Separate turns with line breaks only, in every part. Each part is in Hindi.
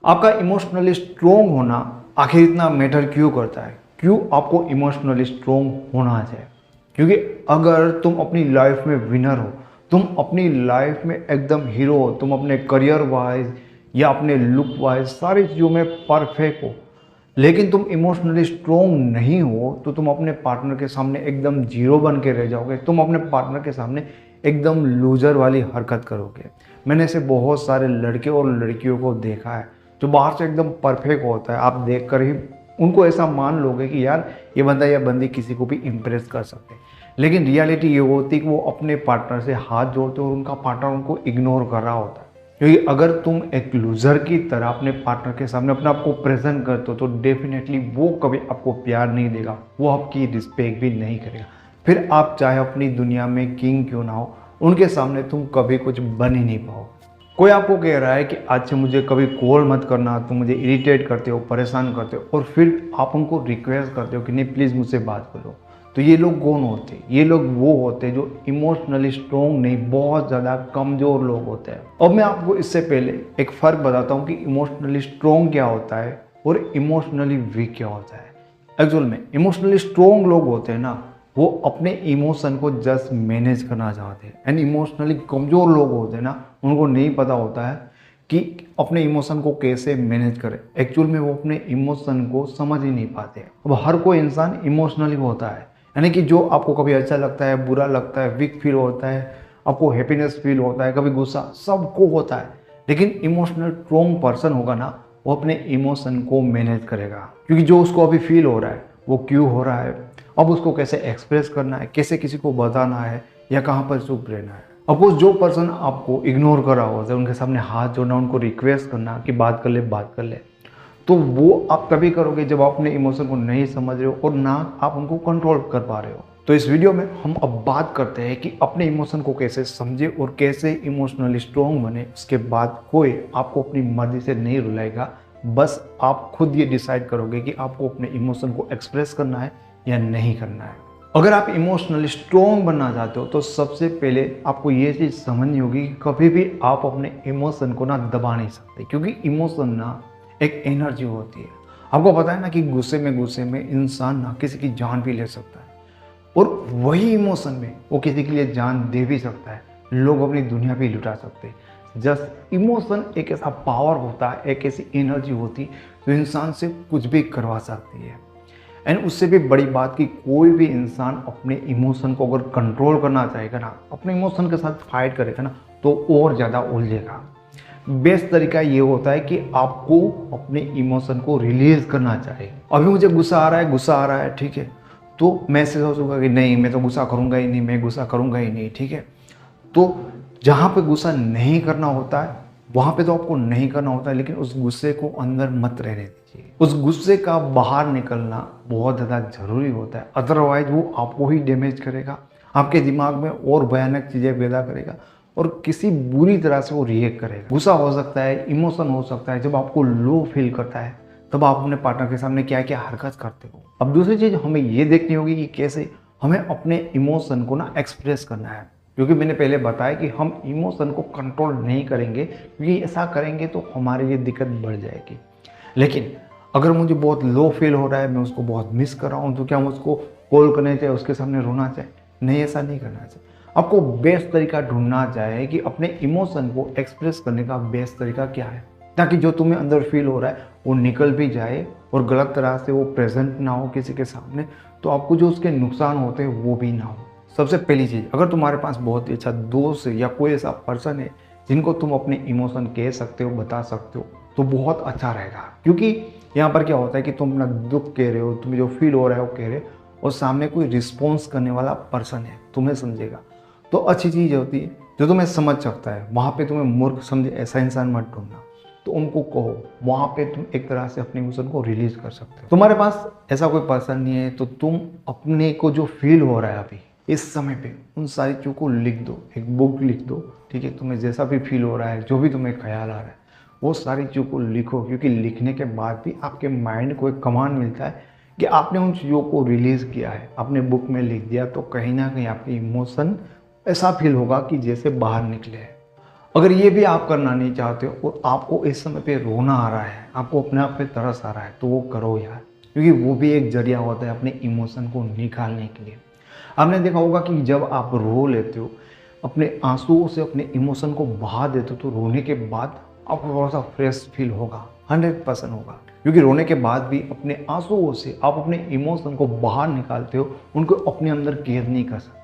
आपका इमोशनली स्ट्रोंग होना आखिर इतना मैटर क्यों करता है? क्यों आपको इमोशनली स्ट्रोंग होना चाहिए? क्योंकि अगर तुम अपनी लाइफ में विनर हो, तुम अपनी लाइफ में एकदम हीरो हो, तुम अपने करियर वाइज या अपने लुक वाइज सारी चीज़ों में परफेक्ट हो, लेकिन तुम इमोशनली स्ट्रोंग नहीं हो, तो तुम अपने पार्टनर के सामने एकदम जीरो बन के रह जाओगे। तुम अपने पार्टनर के सामने एकदम लूजर वाली हरकत करोगे। मैंने ऐसे बहुत सारे लड़के और लड़कियों को देखा है जो बाहर से एकदम परफेक्ट होता है, आप देखकर ही उनको ऐसा मान लोगे कि यार ये बंदा या बंदी किसी को भी इम्प्रेस कर सकते हैं। लेकिन रियलिटी ये होती है कि वो अपने पार्टनर से हाथ जोड़ते और उनका पार्टनर उनको इग्नोर कर रहा होता है। क्योंकि अगर तुम एक लूज़र की तरह अपने पार्टनर के सामने अपने आप को प्रेजेंट करते हो तो डेफिनेटली वो कभी आपको प्यार नहीं देगा, वो आपकी रिस्पेक्ट भी नहीं करेगा। फिर आप चाहे अपनी दुनिया में किंग क्यों ना हो, उनके सामने तुम कभी कुछ बन ही नहीं पाओ। कोई आपको कह रहा है कि आज से मुझे कभी कॉल मत करना, तुम मुझे इरिटेट करते हो, परेशान करते हो, और फिर आप उनको रिक्वेस्ट करते हो कि नहीं प्लीज़ मुझसे बात करो, तो ये लोग कौन होते हैं? ये लोग वो होते हैं जो इमोशनली स्ट्रोंग नहीं, बहुत ज़्यादा कमज़ोर लोग होते हैं। अब मैं आपको इससे पहले एक फ़र्क बताता हूँ कि इमोशनली स्ट्रोंग क्या होता है और इमोशनली वीक क्या होता है। एक्चुअल में इमोशनली स्ट्रोंग लोग होते हैं ना, वो अपने इमोशन को जस्ट मैनेज करना चाहते हैं। एंड इमोशनली कमज़ोर लोग होते हैं ना, उनको नहीं पता होता है कि अपने इमोशन को कैसे मैनेज करें। एक्चुअल में वो अपने इमोशन को समझ ही नहीं पाते। अब हर कोई इंसान इमोशनली होता है, यानी कि जो आपको कभी अच्छा लगता है, बुरा लगता है, वीक फील होता है, आपको हैप्पीनेस फील होता है, कभी गुस्सा, सबको होता है। लेकिन इमोशनल स्ट्रोंग पर्सन होगा ना, वो अपने इमोशन को मैनेज करेगा। क्योंकि जो उसको अभी फील हो रहा है वो क्यों हो रहा है, अब उसको कैसे एक्सप्रेस करना है, कैसे किसी को बताना है, या कहाँ पर चुप रहना है। अपोज जो पर्सन आपको इग्नोर कर रहा होता है, उनके सामने हाथ जोड़ना, उनको रिक्वेस्ट करना कि बात कर ले, तो वो आप तभी करोगे जब आप अपने इमोशन को नहीं समझ रहे हो और ना आप उनको कंट्रोल कर पा रहे हो। तो इस वीडियो में हम अब बात करते हैं कि अपने इमोशन को कैसे समझे और कैसे इमोशनली स्ट्रोंग बने। उसके बाद कोई आपको अपनी मर्जी से नहीं रुलाएगा, बस आप खुद ये डिसाइड करोगे कि आपको अपने इमोशन को एक्सप्रेस करना है या नहीं करना है। अगर आप इमोशनली स्ट्रोंग बनना चाहते हो तो सबसे पहले आपको ये चीज़ समझनी होगी कि कभी भी आप अपने इमोशन को ना दबा नहीं सकते, क्योंकि इमोशन ना एक एनर्जी होती है। आपको पता है ना कि गुस्से में इंसान ना किसी की जान भी ले सकता है, और वही इमोशन में वो किसी के लिए जान दे भी सकता है, लोग अपनी दुनिया भी लुटा सकते हैं। जस्ट इमोशन एक ऐसा पावर होता है, एक ऐसी एनर्जी होती है जो इंसान से कुछ भी करवा सकती है। एंड उससे भी बड़ी बात कि कोई भी इंसान अपने इमोशन को अगर कंट्रोल करना चाहेगा ना, अपने इमोशन के साथ फाइट करेगा ना, तो और ज़्यादा उलझेगा। बेस्ट तरीका ये होता है कि आपको अपने इमोशन को रिलीज करना चाहिए। अभी मुझे गुस्सा आ रहा है, ठीक है, तो मैं ऐसे सोचूंगा कि नहीं मैं तो गुस्सा करूंगा ही नहीं, मैं गुस्सा करूंगा ही नहीं, ठीक है। तो जहाँ पे गुस्सा नहीं करना होता है वहाँ पे तो आपको नहीं करना होता है, लेकिन उस गुस्से को अंदर मत रहने दीजिए। उस गुस्से का बाहर निकलना बहुत ज़्यादा ज़रूरी होता है, अदरवाइज वो आपको ही डैमेज करेगा, आपके दिमाग में और भयानक चीज़ें पैदा करेगा और किसी बुरी तरह से वो रिएक्ट करेगा। गुस्सा हो सकता है, इमोशन हो सकता है, जब आपको लो फील करता है तब आप अपने पार्टनर के सामने क्या क्या हरकत करते हो। अब दूसरी चीज़ हमें ये देखनी होगी कि कैसे हमें अपने इमोशन को ना एक्सप्रेस करना है, क्योंकि मैंने पहले बताया कि हम इमोशन को कंट्रोल नहीं करेंगे, क्योंकि ऐसा करेंगे तो हमारे लिए दिक्कत बढ़ जाएगी। लेकिन अगर मुझे बहुत लो फील हो रहा है, मैं उसको बहुत मिस कर रहा हूँ, तो क्या मुझको कॉल करना चाहिए, उसके सामने रोना चाहिए? नहीं, ऐसा नहीं करना चाहिए। आपको बेस्ट तरीका ढूंढना चाहिए कि अपने इमोशन को एक्सप्रेस करने का बेस्ट तरीका क्या है, ताकि जो तुम्हें अंदर फील हो रहा है वो निकल भी जाए और गलत तरह से वो प्रेजेंट ना हो किसी के सामने, तो आपको जो उसके नुकसान होते हैं वो भी ना हो। सबसे पहली चीज़, अगर तुम्हारे पास बहुत ही अच्छा दोस्त या कोई ऐसा पर्सन है जिनको तुम अपने इमोशन कह सकते हो, बता सकते हो, तो बहुत अच्छा रहेगा। क्योंकि यहाँ पर क्या होता है कि तुम अपना दुख कह रहे हो, तुम्हें जो फील हो रहा है वो कह रहे हो, और सामने कोई रिस्पॉन्स करने वाला पर्सन है, तुम्हें समझेगा, तो अच्छी चीज़ होती है। जो तुम्हें समझ सकता है वहाँ पे तुम्हें मूर्ख समझे ऐसा इंसान मत ढूंढना, तो उनको कहो, वहाँ पे तुम एक तरह से अपने इमोशन को रिलीज कर सकते हो। तुम्हारे पास ऐसा कोई पर्सन नहीं है तो तुम अपने को जो फील हो रहा है अभी इस समय पे, उन सारी चीज़ों को लिख दो, एक बुक लिख दो, ठीक है। तुम्हें जैसा भी फील हो रहा है, जो भी तुम्हें ख्याल आ रहा है, वो सारी चीज़ों को लिखो, क्योंकि लिखने के बाद भी आपके माइंड को एक कमांड मिलता है कि आपने उन चीज़ों को रिलीज़ किया है, आपने बुक में लिख दिया, तो कहीं ना कहीं आपके इमोशन ऐसा फील होगा कि जैसे बाहर निकले हैं। अगर ये भी आप करना नहीं चाहते हो और आपको इस समय पे रोना आ रहा है, आपको अपने आप पे तरस आ रहा है, तो वो करो यार, क्योंकि वो भी एक जरिया होता है अपने इमोशन को निकालने के लिए। आपने देखा होगा कि जब आप रो लेते हो, अपने आंसुओं से अपने इमोशन को बहा देते हो, तो रोने के बाद आपको थोड़ा सा फ्रेश फील होगा, 100% होगा। क्योंकि रोने के बाद भी अपने आंसुओं से आप अपने इमोशन को बाहर निकालते हो, उनको अपने अंदर कैद नहीं कर सकते।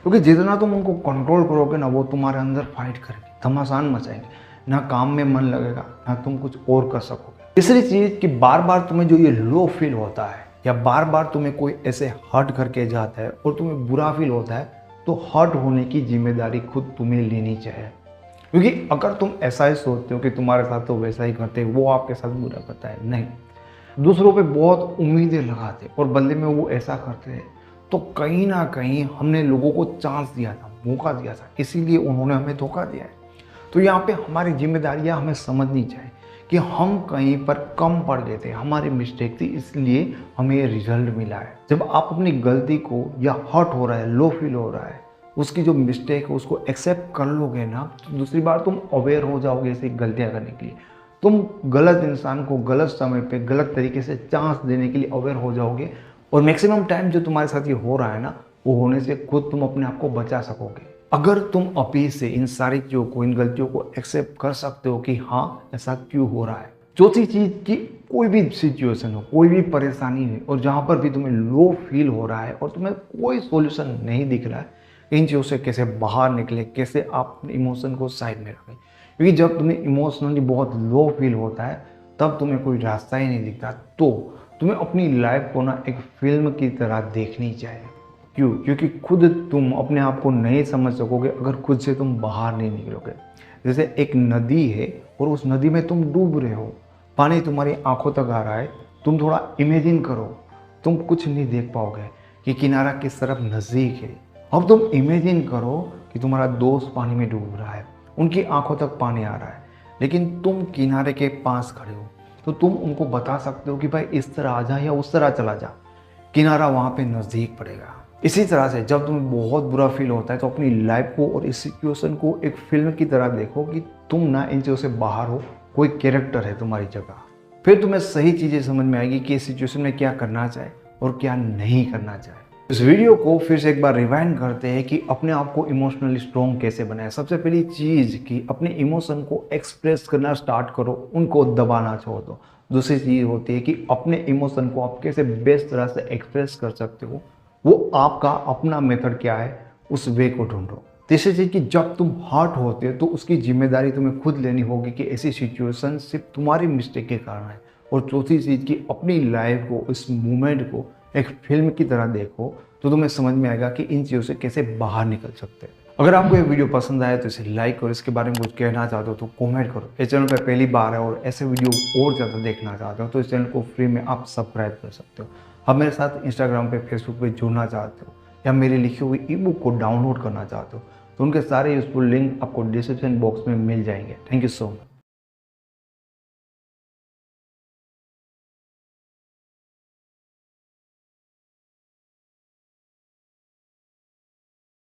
क्योंकि जितना तुम उनको कंट्रोल करोगे ना, वो तुम्हारे अंदर फाइट करेंगे, घमासान मचाएंगे, ना काम में मन लगेगा, ना तुम कुछ और कर सकोगे। तीसरी चीज़ कि बार बार तुम्हें जो ये लो फील होता है, या बार बार तुम्हें कोई ऐसे हर्ट करके जाता है और तुम्हें बुरा फील होता है, तो हर्ट होने की जिम्मेदारी खुद तुम्हें लेनी चाहिए। क्योंकि अगर तुम ऐसा ही सोचते हो कि तुम्हारे साथ तो वैसा ही करते, वो आपके साथ बुरा करता है, नहीं, दूसरों पे बहुत उम्मीदें लगाते और बदले में वो ऐसा करते हैं, तो कहीं ना कहीं हमने लोगों को चांस दिया था, मौका दिया था, इसीलिए उन्होंने हमें धोखा दिया है। तो यहाँ पे हमारी जिम्मेदारियाँ हमें समझनी चाहिए कि हम कहीं पर कम पड़ गए थे, हमारी मिस्टेक थी, इसलिए हमें ये रिजल्ट मिला है। जब आप अपनी गलती को, या हर्ट हो रहा है, लो फील हो रहा है, उसकी जो मिस्टेक है उसको एक्सेप्ट कर लोगे ना, तो दूसरी बार तुम अवेयर हो जाओगे ऐसी गलतियाँ करने के लिए। तुम गलत इंसान को गलत समय पे गलत तरीके से चांस देने के लिए अवेयर हो जाओगे, और मैक्सिमम टाइम जो तुम्हारे साथ ये हो रहा है ना, वो होने से खुद तुम अपने आप को बचा सकोगे। अगर तुम अभी से इन सारी चीज़ों को, इन गलतियों को एक्सेप्ट कर सकते हो कि हाँ ऐसा क्यों हो रहा है। चौथी चीज़ कि कोई भी सिचुएशन हो, कोई भी परेशानी है, और जहाँ पर भी तुम्हें लो फील हो रहा है और तुम्हें कोई सोल्यूशन नहीं दिख रहा है, इन चीज़ों से कैसे बाहर निकले, कैसे आप इमोशन को साइड में रखें। क्योंकि जब तुम्हें इमोशनली बहुत लो फील होता है, तब तुम्हें कोई रास्ता ही नहीं दिखता। तो तुम्हें अपनी लाइफ को ना एक फिल्म की तरह देखनी चाहिए। क्यों? क्योंकि खुद तुम अपने आप को नहीं समझ सकोगे अगर खुद से तुम बाहर नहीं निकलोगे। जैसे एक नदी है और उस नदी में तुम डूब रहे हो, पानी तुम्हारी आंखों तक आ रहा है, तुम थोड़ा इमेजिन करो, तुम कुछ नहीं देख पाओगे कि किनारा किस तरफ नज़दीक है। अब तुम इमेजिन करो कि तुम्हारा दोस्त पानी में डूब रहा है, उनकी आंखों तक पानी आ रहा है, लेकिन तुम किनारे के पास खड़े हो, तो तुम उनको बता सकते हो कि भाई इस तरह आ जा या उस तरह चला जा, किनारा वहाँ पे नज़दीक पड़ेगा। इसी तरह से जब तुम्हें बहुत बुरा फील होता है, तो अपनी लाइफ को और इस सिचुएशन को एक फिल्म की तरह देखो कि तुम ना इन चीज़ों से बाहर हो, कोई कैरेक्टर है तुम्हारी जगह। फिर तुम्हें सही चीज़ें समझ में आएगी कि इस सिचुएशन में क्या करना चाहिए और क्या नहीं करना चाहिए। इस वीडियो को फिर से एक बार रिवाइंड करते हैं कि अपने आप को इमोशनली स्ट्रॉन्ग कैसे बनाए। सबसे पहली चीज़ कि अपने इमोशन को एक्सप्रेस करना स्टार्ट करो, उनको दबाना छोड़ दो। दूसरी चीज़ होती है कि अपने इमोशन को आप कैसे बेस्ट तरह से एक्सप्रेस कर सकते हो, वो आपका अपना मेथड क्या है, उस वे को ढूंढो। तीसरी चीज़ कि जब तुम हर्ट होते हो, तो उसकी जिम्मेदारी तुम्हें खुद लेनी होगी कि ऐसी सिचुएशन सिर्फ तुम्हारी मिस्टेक के कारण है। और चौथी चीज़ कि अपनी लाइफ को, इस मोमेंट को एक फिल्म की तरह देखो, तो तुम्हें समझ में आएगा कि इन चीज़ों से कैसे बाहर निकल सकते हैं। अगर आपको ये वीडियो पसंद आया तो इसे लाइक और इसके बारे में कुछ कहना चाहते हो तो कमेंट करो। इस चैनल पर पहली बार है और ऐसे वीडियो और ज़्यादा देखना चाहते हो तो इस चैनल को फ्री में आप सब्सक्राइब कर सकते हो। आप मेरे साथ इंस्टाग्राम पे, फेसबुक पे जुड़ना चाहते हो या मेरी लिखी हुई ई बुक को डाउनलोड करना चाहते हो, तो उनके सारे यूजफुल लिंक आपको डिस्क्रिप्शन बॉक्स में मिल जाएंगे। Thank you so much.